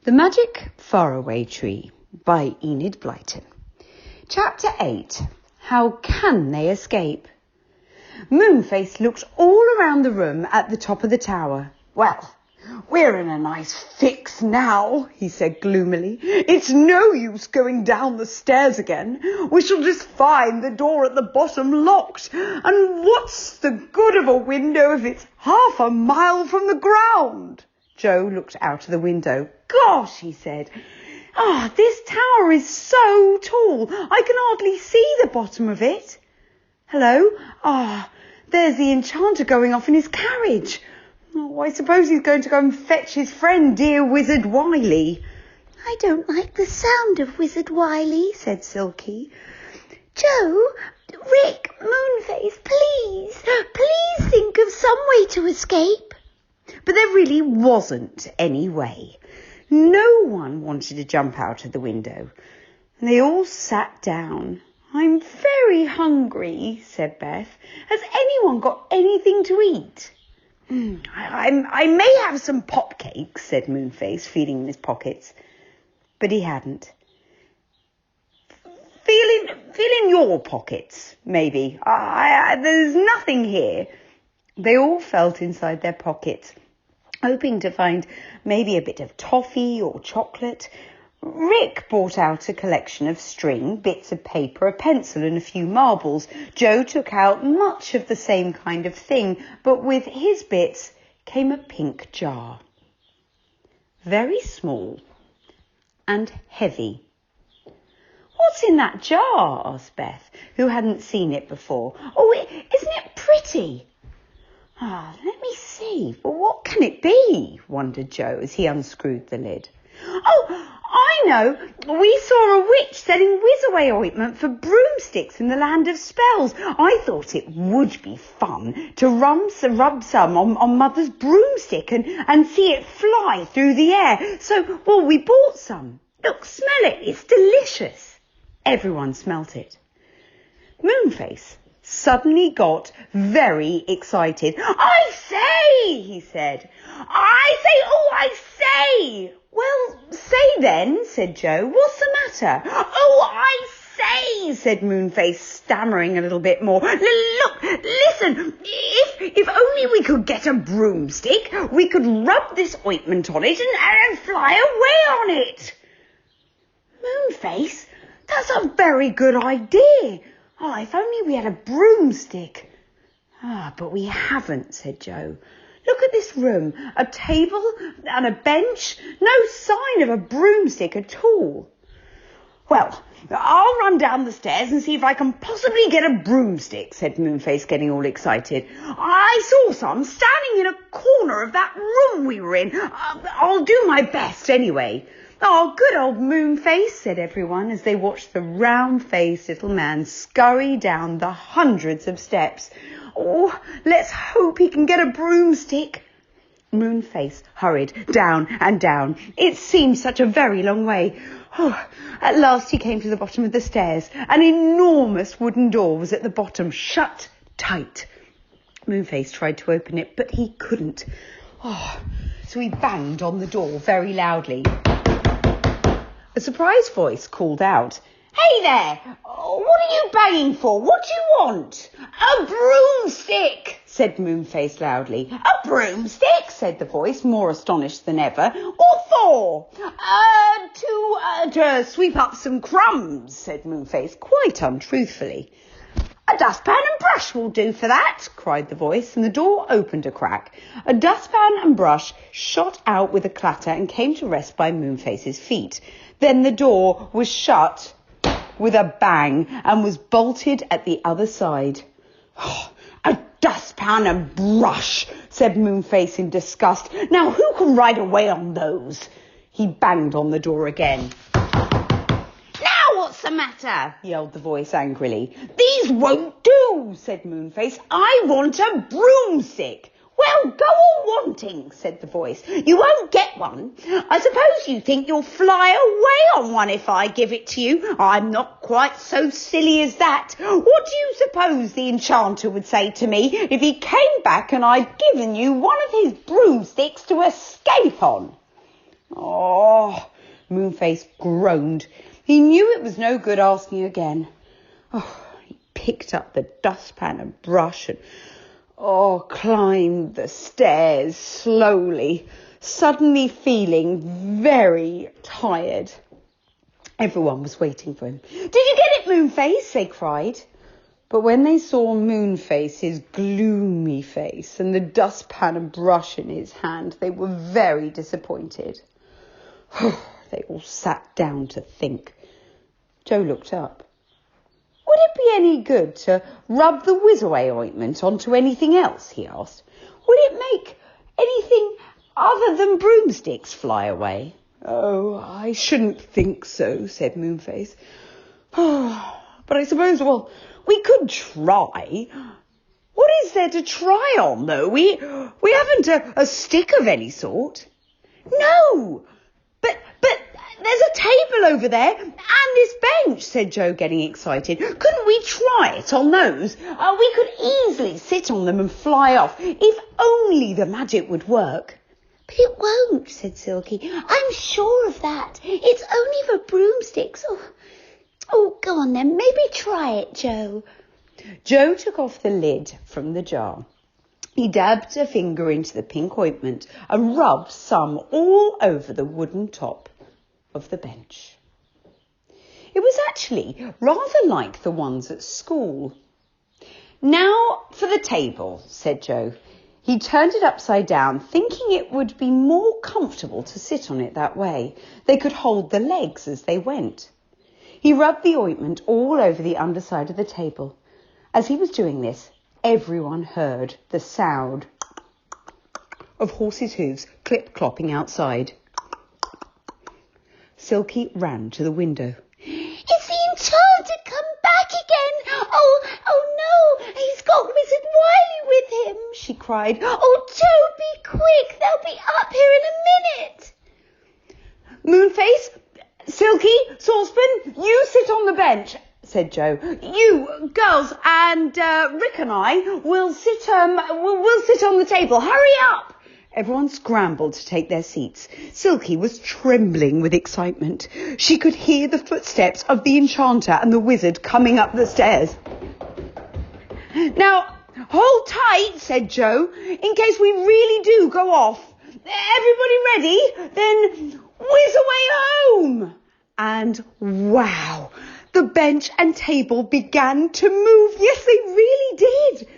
The Magic Faraway Tree by Enid Blyton. Chapter 8. How can they escape? Moonface looked all around the room at the top of the tower. Well, we're in a nice fix now, he said gloomily. It's no use going down the stairs again. We shall just find the door at the bottom locked. And what's the good of a window if it's half a mile from the ground? Joe looked out of the window. Gosh, he said. This tower is so tall. I can hardly see the bottom of it. Hello? There's the Enchanter going off in his carriage. I suppose he's going to go and fetch his friend, dear Wizard Wily. I don't like the sound of Wizard Wily, said Silky. Joe, Rick, Moonface, please think of some way to escape. But there really wasn't any way. No one wanted to jump out of the window. And they all sat down. I'm very hungry, said Beth. Has anyone got anything to eat? I may have some pop cakes, said Moonface, feeling in his pockets. But he hadn't. Feel in your pockets, maybe. There's nothing here. They all felt inside their pockets, hoping to find maybe a bit of toffee or chocolate. Rick brought out a collection of string, bits of paper, a pencil and a few marbles. Joe took out much of the same kind of thing, but with his bits came a pink jar. Very small and heavy. What's in that jar? Asked Beth, who hadn't seen it before. Isn't it pretty? Let me see. Well, what can it be? Wondered Joe as he unscrewed the lid. I know. We saw a witch selling Wizard Wily ointment for broomsticks in the land of spells. I thought it would be fun to rub some on Mother's broomstick and see it fly through the air. So, we bought some. Look, smell it. It's delicious. Everyone smelt it. Moonface suddenly got very excited. I say, he said. I say. Well, say then, said Joe. What's the matter? I say, said Moonface, stammering a little bit more. Look, listen, if only we could get a broomstick, we could rub this ointment on it and fly away on it. Moonface, that's a very good idea. If only we had a broomstick. But we haven't, said Joe. Look at this room, a table and a bench, no sign of a broomstick at all. Well, I'll run down the stairs and see if I can possibly get a broomstick, said Moonface, getting all excited. I saw some standing in a corner of that room we were in. I'll do my best anyway. Good old Moonface, said everyone as they watched the round-faced little man scurry down the hundreds of steps. Let's hope he can get a broomstick. Moonface hurried down and down. It seemed such a very long way. At last he came to the bottom of the stairs. An enormous wooden door was at the bottom, shut tight. Moonface tried to open it, but he couldn't. So he banged on the door very loudly. A surprised voice called out, Hey there! What are you banging for? What do you want? A broomstick, said Moonface loudly. A broomstick, said the voice, more astonished than ever. What for? To sweep up some crumbs, said Moonface, quite untruthfully. A dustpan and brush will do for that, cried the voice, and the door opened a crack. A dustpan and brush shot out with a clatter and came to rest by Moonface's feet. Then the door was shut with a bang and was bolted at the other side. A dustpan and brush, said Moonface in disgust. Now who can ride away on those? He banged on the door again. Now what's the matter? Yelled the voice angrily. These won't do, said Moonface. I want a broomstick. Well, go on wanting, said the voice. You won't get one. I suppose you think you'll fly away on one if I give it to you. I'm not quite so silly as that. What do you suppose the Enchanter would say to me if he came back and I'd given you one of his broomsticks to escape on? Moonface groaned. He knew it was no good asking again. He picked up the dustpan and brush and climbed the stairs slowly, suddenly feeling very tired. Everyone was waiting for him. "Did you get it, Moonface?" they cried. But when they saw Moonface's gloomy face and the dustpan and brush in his hand, they were very disappointed. They all sat down to think. Joe looked up. "Would it be any good to rub the Wizard ointment onto anything else?" he asked. "Would it make anything other than broomsticks fly away?" "Oh, I shouldn't think so," said Moonface. "But I suppose, we could try." "What is there to try on, though? We haven't a stick of any sort." "No, but there's a table over there and this bench," said Joe, getting excited. "Couldn't we try it on those? We could easily sit on them and fly off, if only the magic would work." "But it won't," said Silky. "I'm sure of that. It's only for broomsticks. Oh, go on then. Maybe try it, Joe." Joe took off the lid from the jar. He dabbed a finger into the pink ointment and rubbed some all over the wooden top of the bench. It was actually rather like the ones at school. "Now for the table," said Joe. He turned it upside down, thinking it would be more comfortable to sit on it that way. They could hold the legs as they went. He rubbed the ointment all over the underside of the table. As he was doing this, everyone heard the sound of horses' hooves clip-clopping outside. Silky ran to the window. "It's the Enchanter come back again! Oh no, he's got Wizard Wily with him," she cried. "Oh, Joe, be quick, they'll be up here in a minute." "Moonface, Silky, Saucepan, you sit on the bench," said Joe. "You girls and Rick and I will sit on the table. Hurry up!" Everyone scrambled to take their seats. Silky was trembling with excitement. She could hear the footsteps of the Enchanter and the Wizard coming up the stairs. "Now, hold tight," said Joe, "in case we really do go off. Everybody ready? Then whiz away home." And wow, the bench and table began to move. Yes, they really did.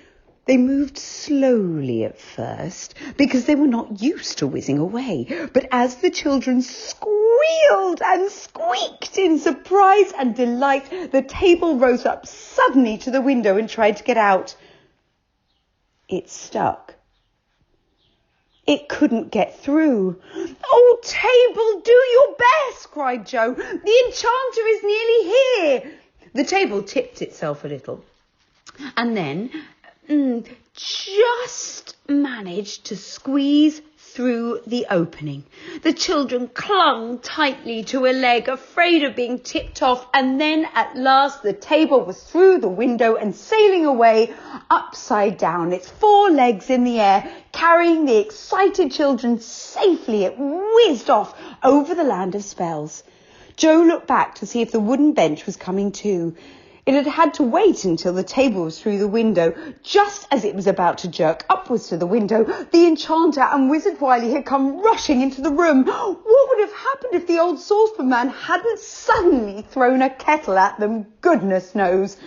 They moved slowly at first because they were not used to whizzing away. But as the children squealed and squeaked in surprise and delight, the table rose up suddenly to the window and tried to get out. It stuck. It couldn't get through. "Oh, table, do your best," cried Joe. "The Enchanter is nearly here." The table tipped itself a little and then just managed to squeeze through the opening. The children clung tightly to a leg, afraid of being tipped off, and then at last the table was through the window and sailing away upside down, its 4 legs in the air, carrying the excited children safely. It whizzed off over the land of spells. Joe looked back to see if the wooden bench was coming too. It had had to wait until the table was through the window. Just as it was about to jerk upwards to the window, the Enchanter and Wizard Wily had come rushing into the room. What would have happened if the old saucepan man hadn't suddenly thrown a kettle at them? Goodness knows.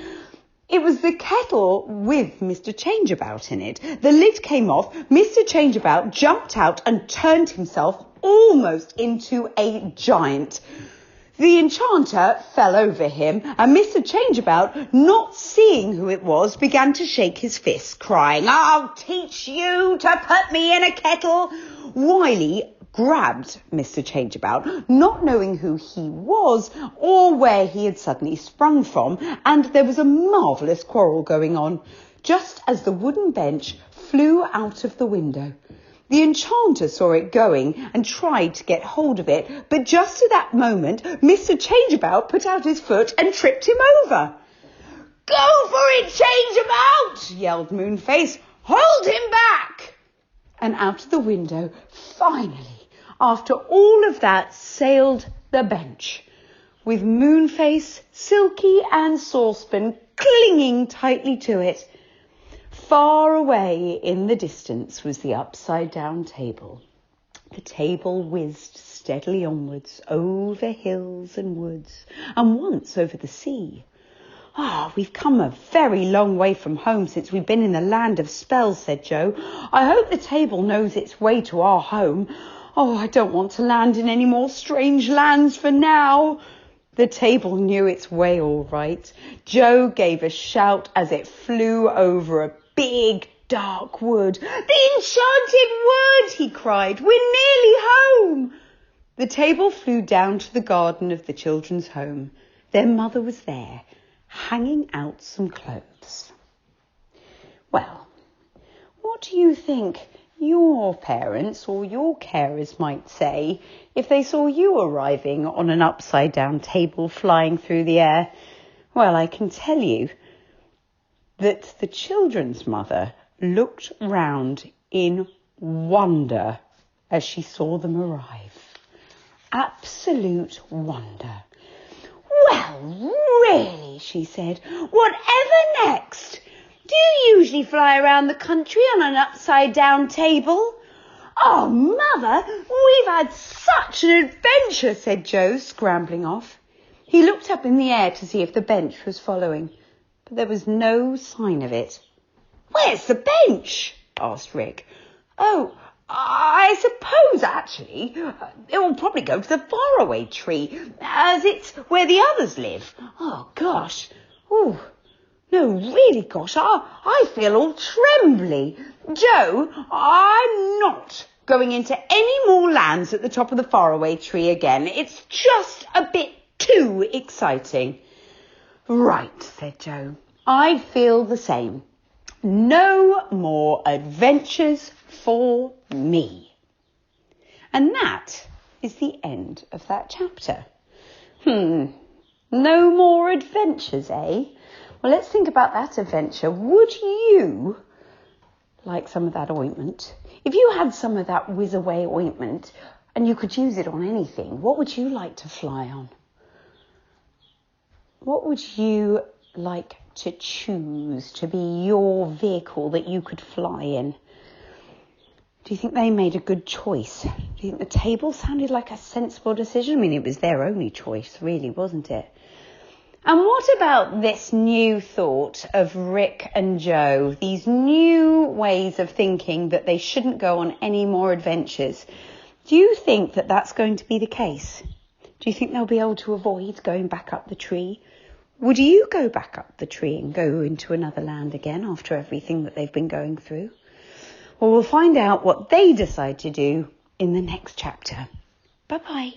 It was the kettle with Mr. Changeabout in it. The lid came off. Mr. Changeabout jumped out and turned himself almost into a giant. The Enchanter fell over him, and Mr. Changeabout, not seeing who it was, began to shake his fist, crying, "I'll teach you to put me in a kettle." Wily grabbed Mr. Changeabout, not knowing who he was or where he had suddenly sprung from, and there was a marvellous quarrel going on, just as the wooden bench flew out of the window. The Enchanter saw it going and tried to get hold of it, but just at that moment, Mr. Changeabout put out his foot and tripped him over. "Go for it, Changeabout!" yelled Moonface. "Hold him back!" And out of the window, finally, after all of that, sailed the bench, with Moonface, Silky and Saucepan clinging tightly to it. Far away in the distance was the upside-down table. The table whizzed steadily onwards, over hills and woods, and once over the sea. We've come a very long way from home since we've been in the land of spells, said Joe. I hope the table knows its way to our home. I don't want to land in any more strange lands for now. The table knew its way all right. Joe gave a shout as it flew over a big dark wood. The enchanted wood, he cried. We're nearly home. The table flew down to the garden of the children's home. Their mother was there, hanging out some clothes. Well, what do you think your parents or your carers might say if they saw you arriving on an upside-down table flying through the air? Well, I can tell you that the children's mother looked round in wonder as she saw them arrive. Absolute wonder. Well, really, she said, whatever next? Do you usually fly around the country on an upside-down table? Oh, Mother, we've had such an adventure, said Joe, scrambling off. He looked up in the air to see if the bench was following, but there was no sign of it. Where's the bench? Asked Rick. Oh, I suppose, actually, it will probably go to the Faraway tree, as it's where the others live. Oh, gosh. Oh, no, really, gosh, I feel all trembly. Joe, I'm not going into any more lands at the top of the Faraway tree again. It's just a bit too exciting. Right, said Joe. I feel the same. No more adventures for me. And that is the end of that chapter. No more adventures, eh? Well, let's think about that adventure. Would you like some of that ointment? If you had some of that Wizard Wily ointment and you could use it on anything, what would you like to fly on? What would you like to choose to be your vehicle that you could fly in? Do you think they made a good choice? Do you think the table sounded like a sensible decision? I mean, it was their only choice, really, wasn't it? And what about this new thought of Rick and Joe, these new ways of thinking that they shouldn't go on any more adventures? Do you think that that's going to be the case? Do you think they'll be able to avoid going back up the tree? Would you go back up the tree and go into another land again after everything that they've been going through? Well, we'll find out what they decide to do in the next chapter. Bye-bye.